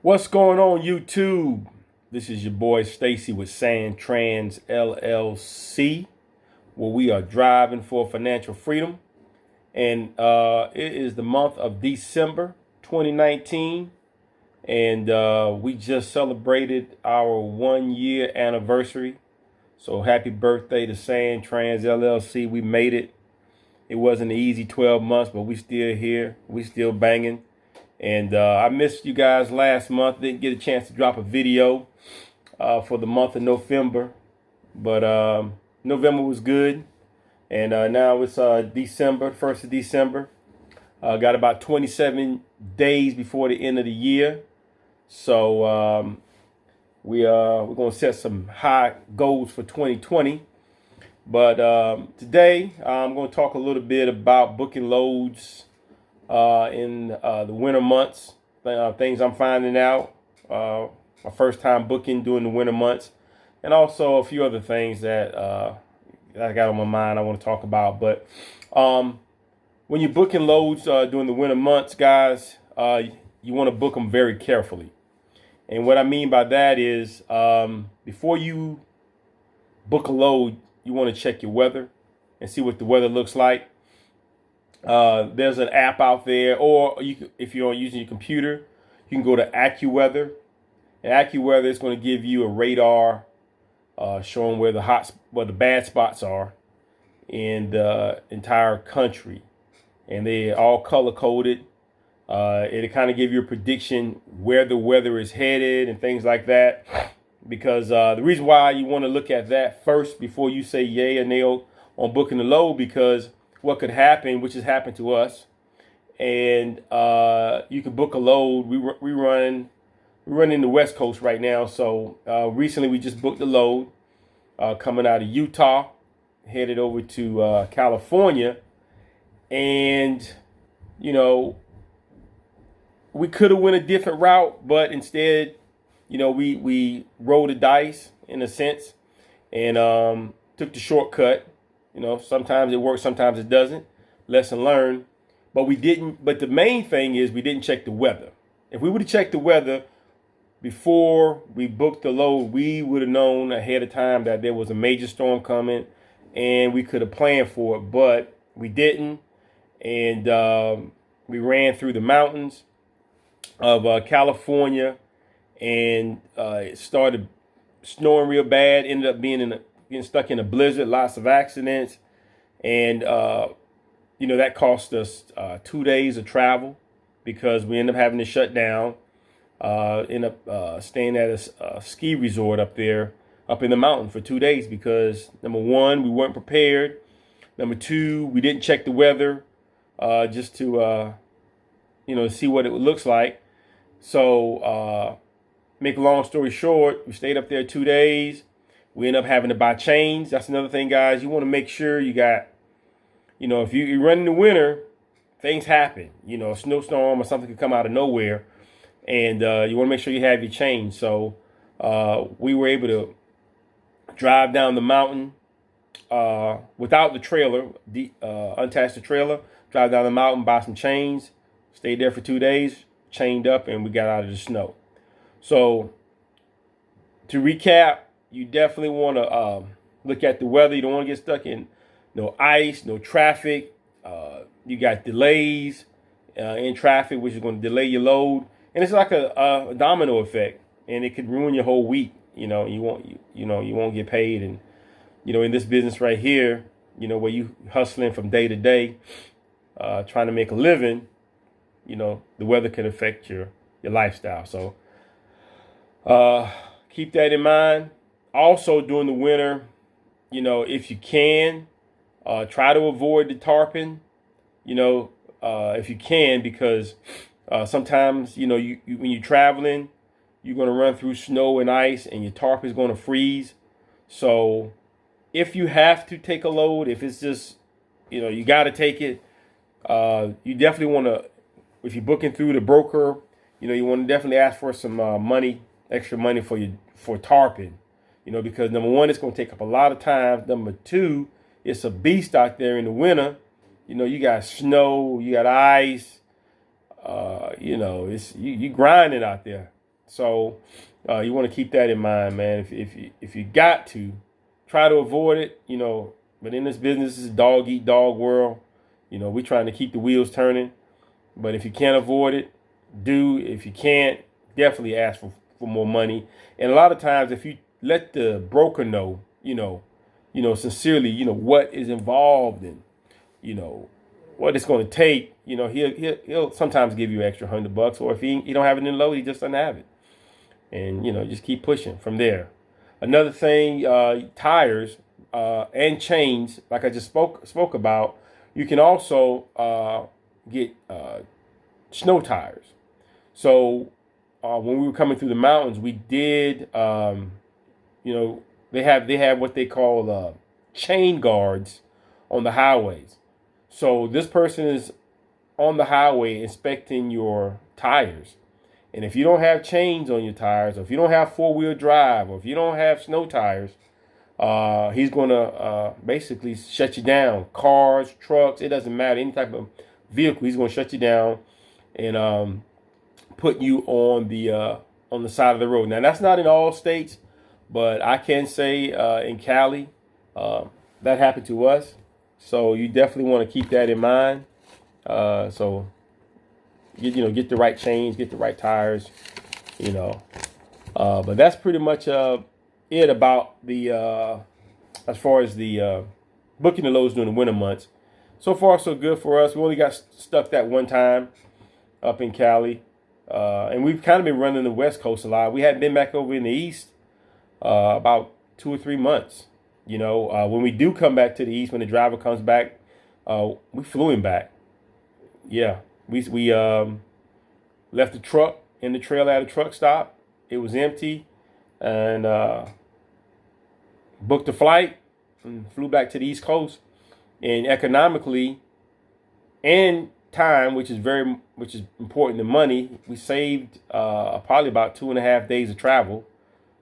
What's going on, YouTube? This is your boy Stacy with Sandtrans LLC, where we are driving for financial freedom. And it is the month of December 2019. And we just celebrated our 1 year anniversary. So happy birthday to Sandtrans LLC. We made it. It wasn't an easy 12 months, but we still here. We still banging. And I missed you guys last month. Didn't get a chance to drop a video for the month of November. But November was good. And now it's December, 1st of December. Got about 27 days before the end of the year. So we're going to set some high goals for 2020. But today I'm going to talk a little bit about booking loads in the winter months, things I'm finding out, my first time booking during the winter months, and also a few other things that I got on my mind I want to talk about. But when you're booking loads during the winter months, guys, you want to book them very carefully. And what I mean by that is before you book a load, you want to check your weather and see what the weather looks like. There's an app out there, or if you're using your computer, you can go to AccuWeather. And AccuWeather is going to give you a radar showing where the bad spots are in the entire country, and they're all color coded. It'll kind of give you a prediction where the weather is headed and things like that. Because the reason why you want to look at that first before you say yay or nay on booking the load, because what could happen, which has happened to us, and you can book a load. We run in the West Coast right now. So recently we just booked a load coming out of Utah, headed over to California, and we could have went a different route, but instead, we rolled the dice in a sense and took the shortcut. Sometimes it works, sometimes it doesn't. Lesson learned. But we didn't. But the main thing is we didn't check the weather. If we would have checked the weather before we booked the load, we would have known ahead of time that there was a major storm coming, and we could have planned for it. But we didn't, and we ran through the mountains of California, and it started snowing real bad. Ended up being getting stuck in a blizzard, lots of accidents. And, that cost us 2 days of travel because we ended up having to shut down, end up staying at a ski resort up there, up in the mountain for 2 days because, number one, we weren't prepared. Number two, we didn't check the weather just to, see what it looks like. So, make a long story short, we stayed up there 2 days. We end up having to buy chains. That's another thing, guys. You want to make sure you got, if you run in the winter, things happen. A snowstorm or something could come out of nowhere. And you want to make sure you have your chains. So we were able to drive down the mountain without the trailer, unattach the trailer, drive down the mountain, buy some chains, stayed there for 2 days, chained up, and we got out of the snow. So to recap, you definitely want to look at the weather. You don't want to get stuck in no ice, no traffic. You got delays in traffic, which is going to delay your load. And it's like a domino effect, and it could ruin your whole week. You won't get paid. And, in this business right here, where you hustling from day to day, trying to make a living, the weather can affect your lifestyle. So keep that in mind. Also, during the winter, if you can, try to avoid the tarpon, if you can, because sometimes, you when you're traveling, you're going to run through snow and ice, and your tarp is going to freeze. So if you have to take a load, if it's just, you got to take it, you definitely want to, if you're booking through the broker, you want to definitely ask for some extra money for tarpon. Because number one, it's going to take up a lot of time. Number two, it's a beast out there in the winter. You got snow, you got ice, it's you grinding out there. So you want to keep that in mind, man. If you got to, try to avoid it, But in this business, it's dog eat dog world. We're trying to keep the wheels turning. But if you can't avoid it, do. If you can't, definitely ask for more money. And a lot of times, if you let the broker know, sincerely, what is involved and, what it's going to take, he'll sometimes give you extra $100. Or if he don't have it in load, he just doesn't have it. And, just keep pushing from there. Another thing, tires and chains, like I just spoke about, you can also get snow tires. So when we were coming through the mountains, we did, they have what they call chain guards on the highways. So this person is on the highway inspecting your tires. And if you don't have chains on your tires, or if you don't have four-wheel drive, or if you don't have snow tires, he's going to basically shut you down. Cars, trucks, it doesn't matter. Any type of vehicle, he's going to shut you down and put you on the side of the road. Now, that's not in all states, but I can say in Cali, that happened to us. So you definitely want to keep that in mind. So get the right chains, get the right tires, But that's pretty much it about the as far as the booking the loads during the winter months. So far, so good for us. We only got stuck that one time up in Cali, and we've kind of been running the West Coast a lot. We hadn't been back over in the East about 2 or 3 months. When we do come back to the East, when the driver comes back, we flew him back. Yeah, we left the truck in the trailer at a truck stop. It was empty, and booked a flight and flew back to the East Coast. And economically and time, which is important to money, we saved probably about 2.5 days of travel.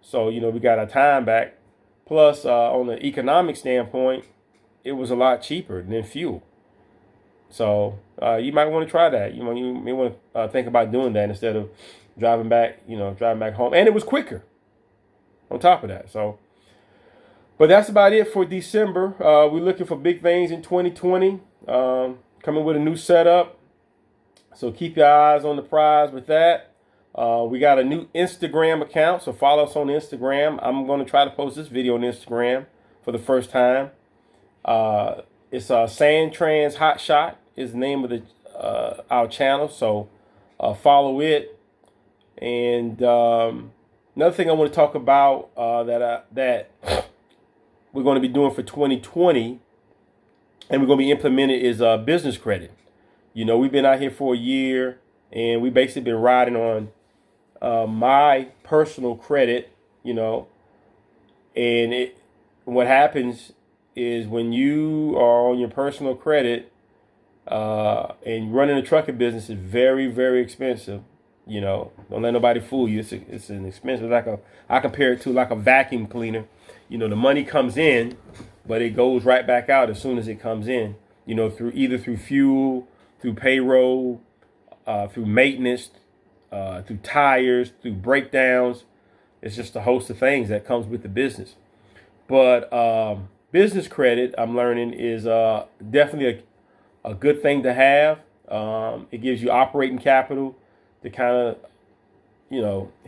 So we got our time back. Plus, on the economic standpoint, it was a lot cheaper than fuel. So you might want to try that. You may want to think about doing that instead of driving back home. And it was quicker on top of that. So, but that's about it for December. We're looking for big things in 2020. Coming with a new setup. So keep your eyes on the prize with that. We got a new Instagram account. So follow us on Instagram. I'm going to try to post this video on Instagram for the first time. It's Sandtrans Hotshot is the name of our channel. So follow it. And another thing I want to talk about that we're going to be doing for 2020, and we're going to be implementing, is business credit. We've been out here for a year, and we basically been riding on my personal credit. And what happens is when you are on your personal credit and running a trucking business is very, very expensive. Don't let nobody fool you. It's an expensive. I compare it to like a vacuum cleaner. The money comes in, but it goes right back out as soon as it comes in. Through fuel, through payroll, through maintenance, through tires, through breakdowns. It's just a host of things that comes with the business. But business credit, I'm learning, is definitely a good thing to have. It gives you operating capital to kind of,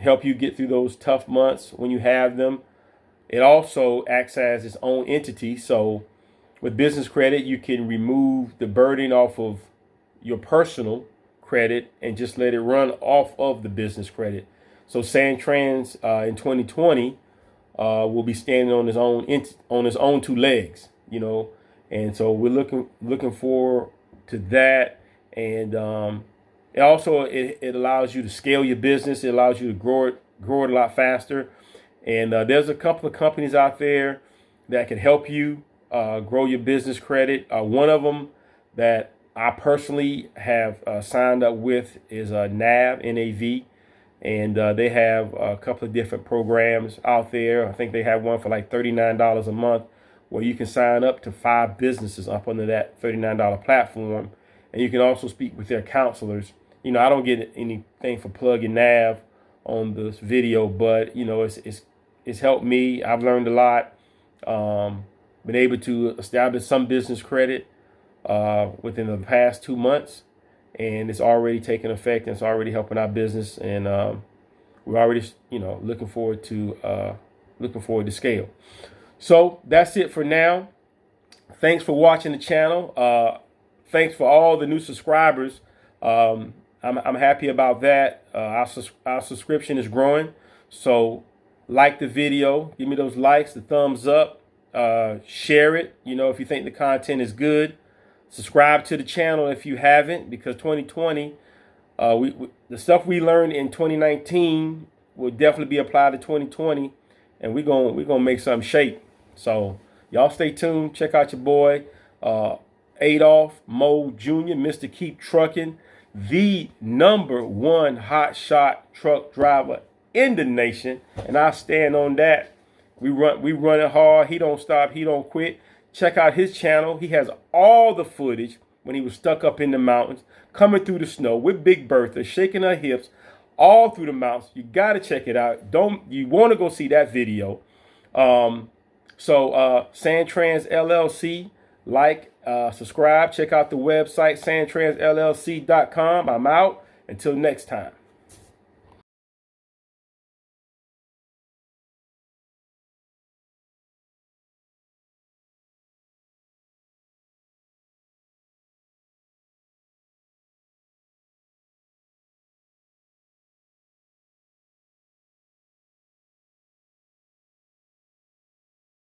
help you get through those tough months when you have them. It also acts as its own entity. So with business credit, you can remove the burden off of your personal credit and just let it run off of the business credit. So Sandtrans in 2020 will be standing on his own two legs, and so we're looking forward to that. And it also it allows you to scale your business. It allows you to grow it a lot faster. And there's a couple of companies out there that can help you grow your business credit. One of them that I personally have signed up with is NAV, N-A-V. And they have a couple of different programs out there. I think they have one for like $39 a month where you can sign up to 5 businesses up under that $39 platform. And you can also speak with their counselors. I don't get anything for plugging NAV on this video, but you know, it's helped me. I've learned a lot. Been able to establish some business credit within the past 2 months, and it's already taking effect, and it's already helping our business, and we're already, you know, looking forward to scale. So that's it for now. Thanks for watching the channel. Thanks for all the new subscribers. I'm happy about that. Our subscription is growing. So like the video, give me those likes, the thumbs up, share it. You know, if you think the content is good, subscribe to the channel if you haven't, because 2020, the stuff we learned in 2019 will definitely be applied to 2020, and we're gonna make something shake. So y'all stay tuned. Check out your boy Adolph Mo Jr., Mr. Keep Trucking, the #1 hotshot truck driver in the nation, and I stand on that. We run it hard. He don't stop. He don't quit. Check out his channel. He has all the footage when he was stuck up in the mountains, coming through the snow with Big Bertha, shaking her hips all through the mountains. You got to check it out. You want to go see that video. Sandtrans LLC, subscribe, check out the website, sandtransllc.com. I'm out. Until next time.